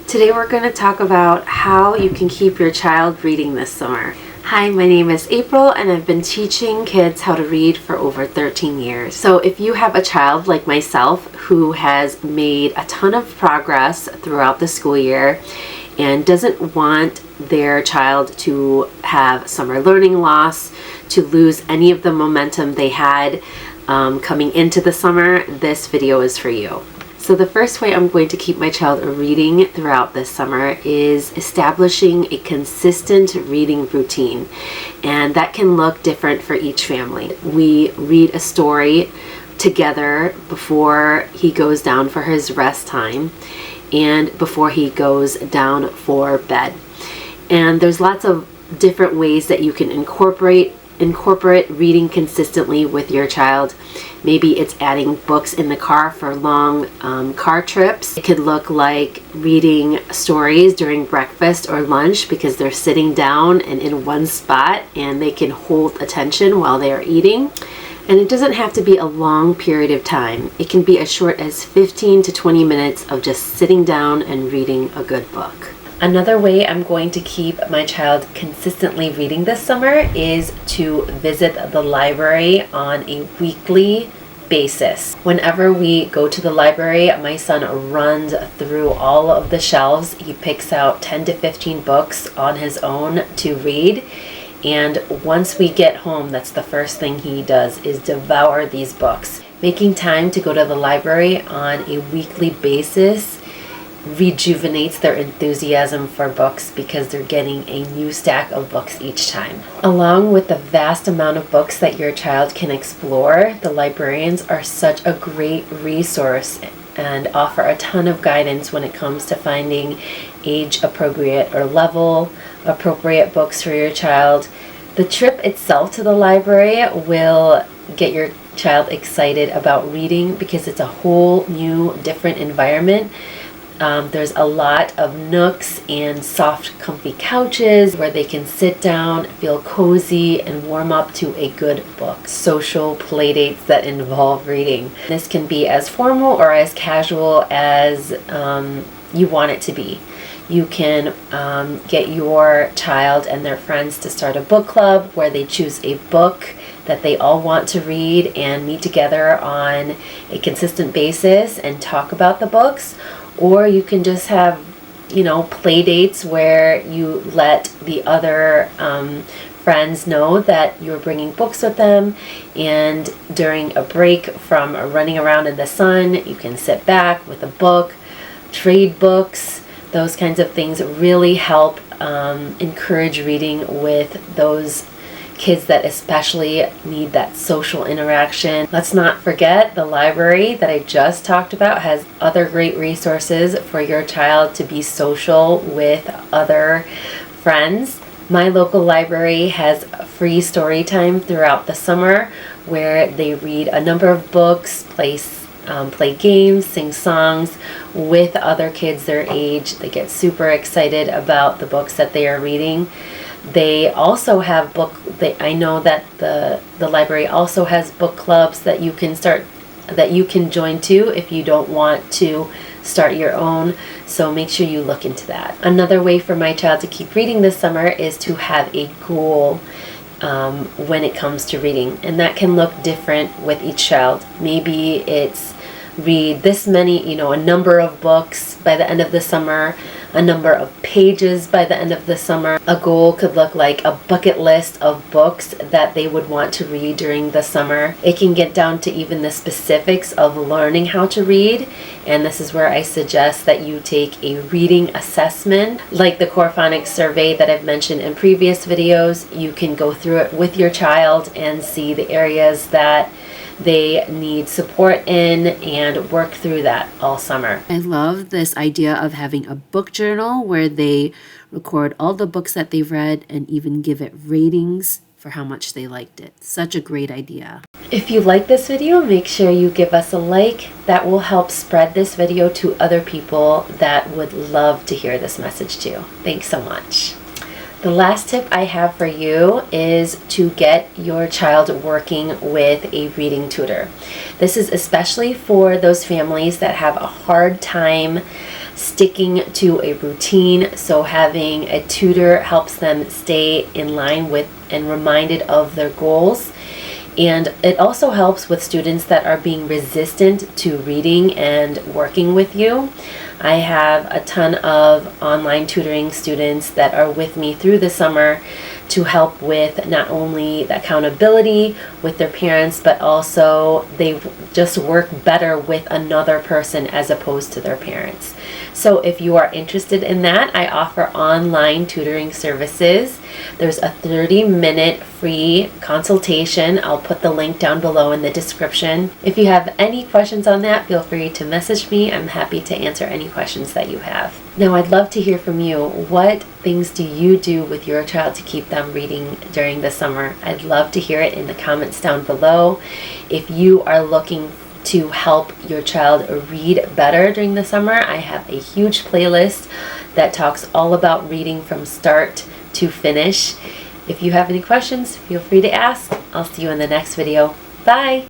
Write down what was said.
Today we're going to talk about how you can keep your child reading this summer. Hi, my name is April and I've been teaching kids how to read for over 13 years. So if you have a child like myself who has made a ton of progress throughout the school year and doesn't want their child to have summer learning loss, to lose any of the momentum they had coming into the summer, this video is for you. So the first way I'm going to keep my child reading throughout this summer is establishing a consistent reading routine. And that can look different for each family. We read a story together before he goes down for his rest time and before he goes down for bed. And there's lots of different ways that you can incorporate reading consistently with your child. Maybe it's adding books in the car for long car trips. It could look like reading stories during breakfast or lunch because they're sitting down and in one spot and they can hold attention while they are eating. And it doesn't have to be a long period of time. It can be as short as 15 to 20 minutes of just sitting down and reading a good book. Another way I'm going to keep my child consistently reading this summer is to visit the library on a weekly basis. Whenever we go to the library, my son runs through all of the shelves. He picks out 10 to 15 books on his own to read. And once we get home, that's the first thing he does is devour these books. Making time to go to the library on a weekly basis rejuvenates their enthusiasm for books because they're getting a new stack of books each time. Along with the vast amount of books that your child can explore, the librarians are such a great resource and offer a ton of guidance when it comes to finding age appropriate or level appropriate books for your child. The trip itself to the library will get your child excited about reading because it's a whole new different environment. There's a lot of nooks and soft, comfy couches where they can sit down, feel cozy, and warm up to a good book. Social play dates that involve reading. This can be as formal or as casual as you want it to be. You can get your child and their friends to start a book club where they choose a book that they all want to read and meet together on a consistent basis and talk about the books. Or you can just have, play dates where you let the other friends know that you're bringing books with them. And during a break from running around in the sun, you can sit back with a book, trade books. Those kinds of things really help encourage reading with those kids that especially need that social interaction. Let's not forget the library that I just talked about has other great resources for your child to be social with other friends. My local library has free story time throughout the summer where they read a number of books, play games, sing songs with other kids their age. They get super excited about the books that they are reading. They also have I know that the library also has book clubs that you can join too if you don't want to start your own. So make sure you look into that. Another way for my child to keep reading this summer is to have a goal when it comes to reading, and that can look different with each child. Maybe it's read this many, a number of books by the end of the summer, a number of pages by the end of the summer. A goal could look like a bucket list of books that they would want to read during the summer. It can get down to even the specifics of learning how to read, and this is where I suggest that you take a reading assessment. Like the Core Phonics survey that I've mentioned in previous videos, you can go through it with your child and see the areas that they need support in and work through that all summer. I love this idea of having a book journal where they record all the books that they've read and even give it ratings for how much they liked it. Such a great idea. If you like this video, make sure you give us a like. That will help spread this video to other people that would love to hear this message too. Thanks so much. The last tip I have for you is to get your child working with a reading tutor. This is especially for those families that have a hard time sticking to a routine. So having a tutor helps them stay in line with and reminded of their goals. And it also helps with students that are being resistant to reading and working with you. I have a ton of online tutoring students that are with me through the summer to help with not only the accountability with their parents, but also they just work better with another person as opposed to their parents. So if you are interested in that, I offer online tutoring services. There's a 30-minute free consultation. I'll put the link down below in the description. If you have any questions on that, feel free to message me. I'm happy to answer any questions that you have. Now, I'd love to hear from you. What things do you do with your child to keep them reading during the summer? I'd love to hear it in the comments down below. If you are looking to help your child read better during the summer, I have a huge playlist that talks all about reading from start to finish. If you have any questions, feel free to ask. I'll see you in the next video. Bye!